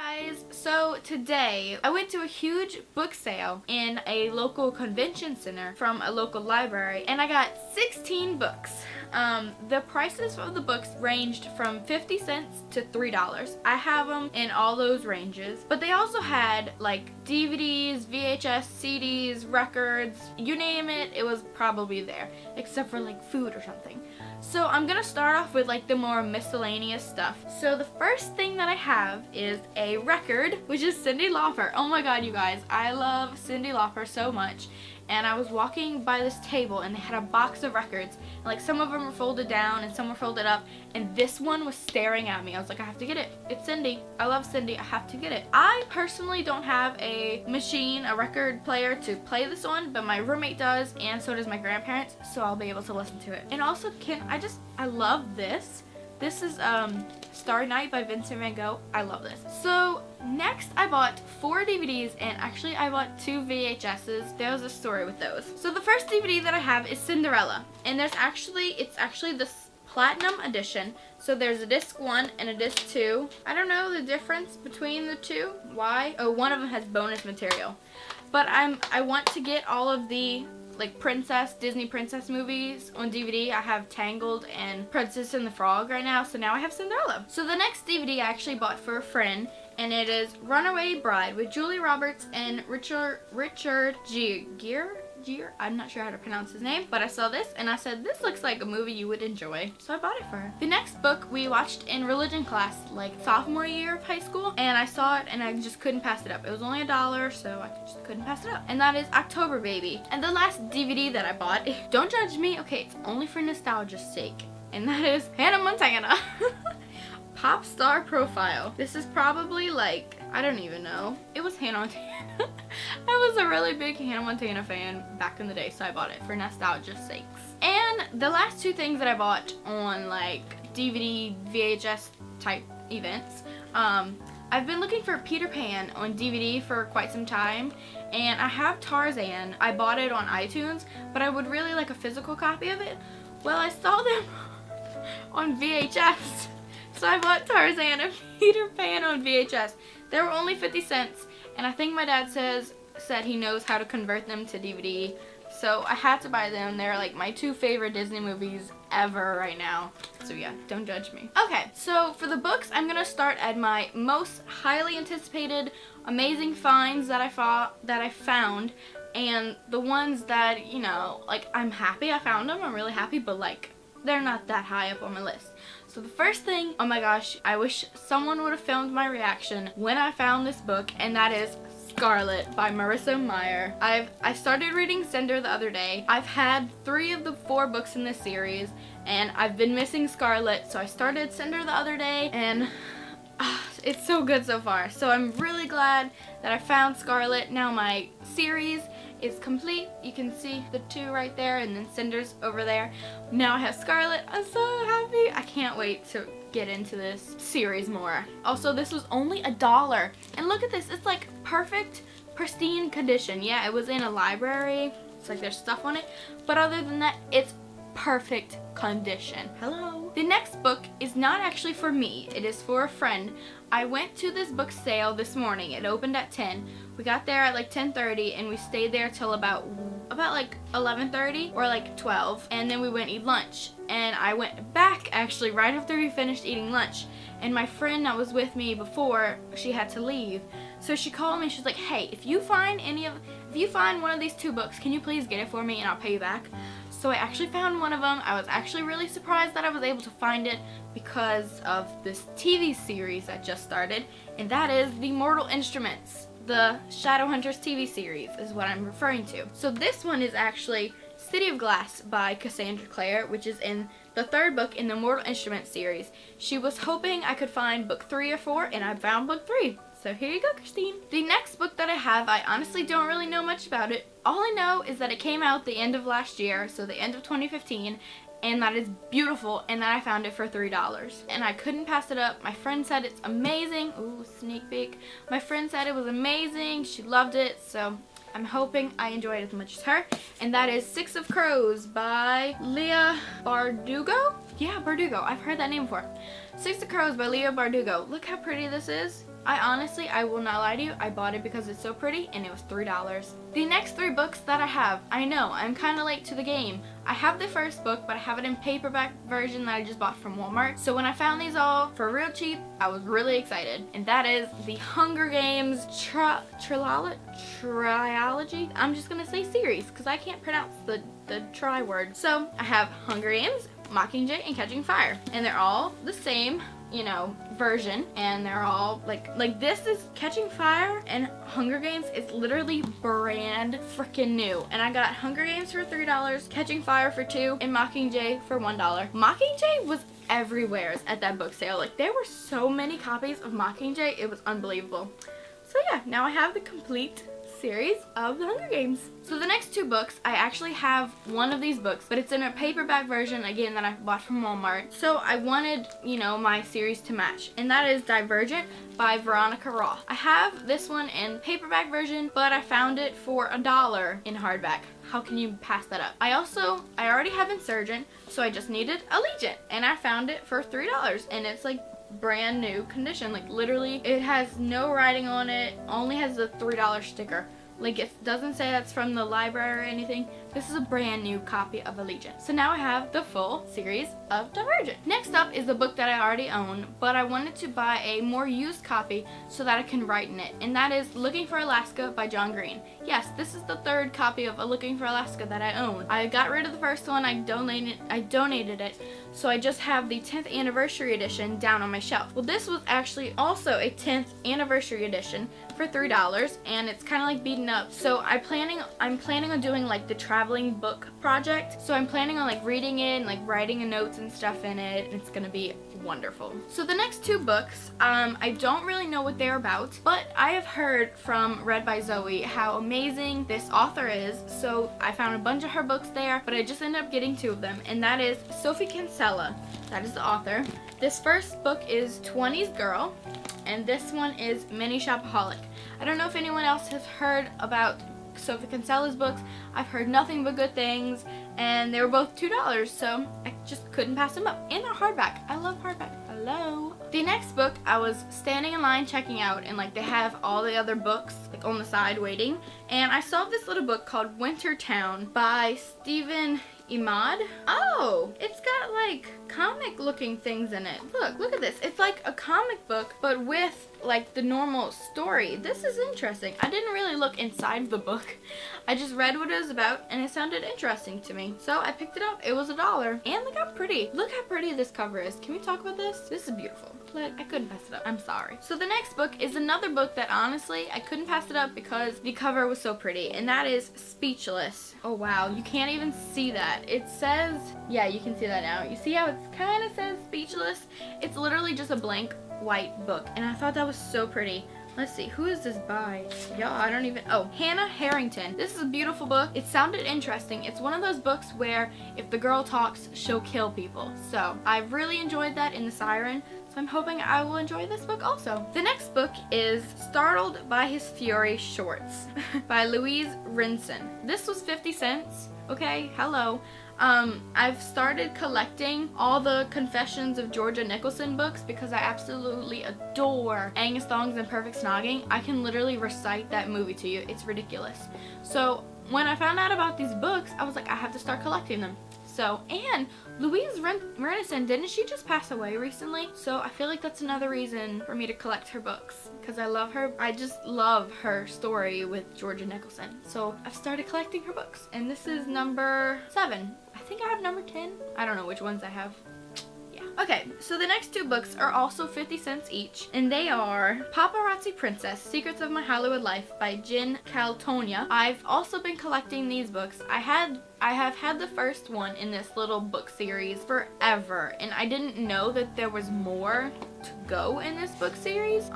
Guys, so today I went to a huge book sale in a local convention center from a local library and I got 16 books. The prices of the books ranged from 50 cents to $3. I have them in all those ranges, but they also had like DVDs, VHS, CDs, records, you name it, it was probably there, except for like food or something. So I'm gonna start off with like the more miscellaneous stuff. So the first thing that I have is a record, which is Cyndi Lauper. Oh my god, you guys, I love Cyndi Lauper so much. And I was walking by this table and they had a box of records. And like some of them were folded down and some were folded up. And this one was staring at me. I was like, I have to get it. It's Cyndi. I love Cyndi. I have to get it. I personally don't have a machine, a record player to play this on, but my roommate does and so does my grandparents. So I'll be able to listen to it. And also I love this. This is Starry Night by Vincent Van Gogh. I love this. So next I bought 4 DVDs and actually I bought 2 VHSs. There was a story with those. So the first DVD that I have is Cinderella, and it's actually the platinum edition. So there's a disc 1 and a disc 2. I don't know the difference between the two. Why? Oh, one of them has bonus material. But I want to get all of the like Disney princess movies on DVD. I have Tangled and Princess and the Frog right now, so now I have Cinderella. So the next DVD I actually bought for a friend, and it is Runaway Bride with Julia Roberts and Richard Gere. I'm not sure how to pronounce his name, but I saw this and I said this looks like a movie you would enjoy, so I bought it for her. The next book we watched in religion class like sophomore year of high school, and I saw it and I just couldn't pass it up. It was only $1, so I just couldn't pass it up, and that is October Baby. And the last DVD that I bought, don't judge me, okay, it's only for nostalgia's sake, and that is Hannah Montana. Pop Star Profile. This is probably like, I don't even know. It was Hannah Montana. I was a really big Hannah Montana fan back in the day, so I bought it for nostalgia's sakes. And the last 2 things that I bought on like DVD, VHS type events, I've been looking for Peter Pan on DVD for quite some time, and I have Tarzan. I bought it on iTunes, but I would really like a physical copy of it. Well, I saw them on VHS. So I bought Tarzan and Peter Pan on VHS. They were only 50 cents, and I think my dad said he knows how to convert them to DVD. So I had to buy them. They're like my 2 favorite Disney movies ever right now. So yeah, don't judge me. Okay, so for the books, I'm gonna start at my most highly anticipated, amazing finds that I found, and the ones that, you know, like I'm happy I found them. I'm really happy, but like they're not that high up on my list. So the first thing, oh my gosh, I wish someone would have filmed my reaction when I found this book, and that is Scarlet by Marissa Meyer. I started reading Cinder the other day. I've had 3 of the 4 books in this series, and I've been missing Scarlet, so I started Cinder the other day, and it's so good so far. So I'm really glad that I found Scarlet. Now my series is complete. You can see the 2 right there, and then Cinder's over there. Now I have Scarlet. I'm so happy. I can't wait to get into this series more. Also, this was only $1, and look at this. It's like perfect, pristine condition. Yeah, it was in a library. It's like there's stuff on it, but other than that, it's perfect condition. Hello. The next book is not actually for me. It is for a friend. I went to this book sale this morning. It opened at 10. We got there at like 10:30 and we stayed there till about like 11:30 or like 12, and then we went eat lunch. And I went back actually right after we finished eating lunch, and my friend that was with me before, she had to leave. So she called me. She's like, "Hey, if you find one of these 2 books, can you please get it for me and I'll pay you back?" So I actually found one of them. I was actually really surprised that I was able to find it because of this TV series that just started, and that is the Mortal Instruments. The Shadowhunters TV series is what I'm referring to. So this one is actually City of Glass by Cassandra Clare, which is in the 3rd book in the Mortal Instruments series. She was hoping I could find book 3 or 4, and I found book 3. So here you go, Christine. The next book that I have, I honestly don't really know much about it. All I know is that it came out the end of last year, so the end of 2015, and that it's beautiful, and that I found it for $3. And I couldn't pass it up. My friend said it's amazing. Ooh, sneak peek. My friend said it was amazing. She loved it, so I'm hoping I enjoyed it as much as her. And that is 6 of Crows by Leah Bardugo? Yeah, Bardugo. I've heard that name before. 6 of Crows by Leah Bardugo. Look how pretty this is. I will not lie to you, I bought it because it's so pretty and it was $3. The next 3 books that I have, I know, I'm kind of late to the game. I have the first book, but I have it in paperback version that I just bought from Walmart. So when I found these all for real cheap, I was really excited. And that is the Hunger Games trilogy. I'm just gonna say series because I can't pronounce the try word. So I have Hunger Games, Mockingjay, and Catching Fire. And they're all the same, you know, version, and they're all like this is Catching Fire, and Hunger Games is literally brand freaking new. And I got Hunger Games for $3, Catching Fire for $2, and Mockingjay for $1. Mockingjay was everywhere at that book sale. Like, there were so many copies of Mockingjay, it was unbelievable. So yeah, now I have the complete series of the Hunger Games. So the next 2 books, I actually have one of these books, but it's in a paperback version, again, that I bought from Walmart. So I wanted, you know, my series to match, and that is Divergent by Veronica Roth. I have this one in paperback version, but I found it for $1 in hardback. How can you pass that up? I already have Insurgent, so I just needed Allegiant, and I found it for $3, and it's like brand new condition. Like, literally, it has no writing on it, only has the $3 sticker. Like, it doesn't say that's from the library or anything. This is a brand new copy of Allegiant. So now I have the full series of Divergent. Next up is the book that I already own, but I wanted to buy a more used copy so that I can write in it, and that is Looking for Alaska by John Green. Yes, this is the 3rd copy of Looking for Alaska that I own. I got rid of the first one, I donated it, so I just have the 10th anniversary edition down on my shelf. Well, this was actually also a 10th anniversary edition for $3, and it's kind of like beaten up. So I'm planning on doing like the traveling book project. So I'm planning on like reading it and like writing notes and stuff in it, and it's gonna be wonderful. So the next 2 books, I don't really know what they're about, but I have heard from Read by Zoe how amazing this author is, so I found a bunch of her books there, but I just ended up getting 2 of them, and that is Sophie Kinsella. That is the author. This first book is 20s Girl, and this one is Mini Shopaholic. I don't know if anyone else has heard about Sophie Kinsella's books. I've heard nothing but good things, and they were both $2, so I just couldn't pass them up. And they're hardback. I love hardback. Hello. The next book, I was standing in line checking out, and like they have all the other books like on the side waiting, and I saw this little book called Wintertown by Stephen Imad. Oh, it's got like comic looking things in it. Look at this. It's like a comic book, but with like the normal story. This is interesting. I didn't really look inside the book. I just read what it was about, and it sounded interesting to me. So I picked it up. It was $1. And look how pretty. Look how pretty this cover is. Can we talk about this? This is beautiful. Look, I couldn't pass it up. I'm sorry. So the next book is another book that honestly I couldn't pass it up because the cover was so pretty, and that is Speechless. Oh wow, you can't even see that. It says, yeah, you can see that now. You see how it kind of says Speechless? It's literally just a blank white book, and I thought that was so pretty. Let's see, who is this by? Y'all, I don't even, oh, Hannah Harrington. This is a beautiful book. It sounded interesting. It's one of those books where if the girl talks, she'll kill people. So I really enjoyed that in The Siren. So I'm hoping I will enjoy this book also. The next book is Startled by His Fury Shorts by Louise Rinson. This was 50 cents. Okay, hello. I've started collecting all the Confessions of Georgia Nicholson books because I absolutely adore Angus Thongs and Perfect Snogging. I can literally recite that movie to you. It's ridiculous. So when I found out about these books, I was like, I have to start collecting them. So, and Louise Renison, didn't she just pass away recently? So I feel like that's another reason for me to collect her books, because I love her. I just love her story with Georgia Nicholson. So I've started collecting her books, and this is number 7. I think I have number 10. I don't know which ones I have. Okay, so the next 2 books are also 50 cents each, and they are Paparazzi Princess, Secrets of My Hollywood Life by Jen Caltonia. I've also been collecting these books. I have had the first one in this little book series forever, and I didn't know that there was more to go in this book series.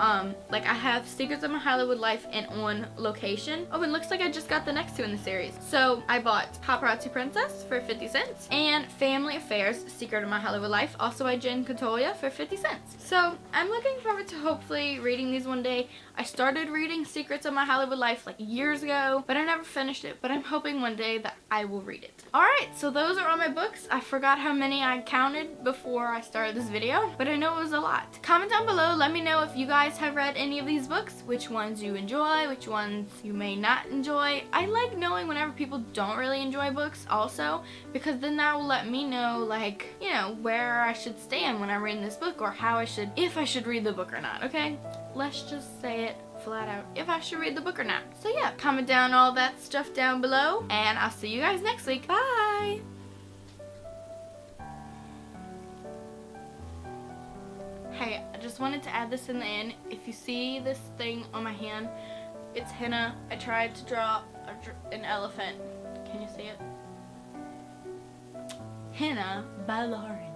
Like I have Secrets of My Hollywood Life and On Location. Oh, and looks like I just got the next 2 in the series. So I bought Paparazzi Princess for 50 cents and Family Affairs, Secret of My Hollywood Life, also by Jen Caltonia, for 50 cents. So I'm looking forward to hopefully reading these one day. I started reading Secrets of My Hollywood Life like years ago, but I never finished it, but I'm hoping one day that I will read read it. Alright, so those are all my books. I forgot how many I counted before I started this video, but I know it was a lot. Comment down below, let me know if you guys have read any of these books, which ones you enjoy, which ones you may not enjoy. I like knowing whenever people don't really enjoy books also, because then that will let me know, like, you know, where I should stand when I'm reading this book, or how I should, if I should read the book or not, okay? Let's just say it flat out, if I should read the book or not. So yeah, comment down all that stuff down below, and I'll see you guys next week. Bye! Hey, I just wanted to add this in the end. If you see this thing on my hand, it's henna. I tried to draw an elephant. Can you see it? Henna by Lauryn.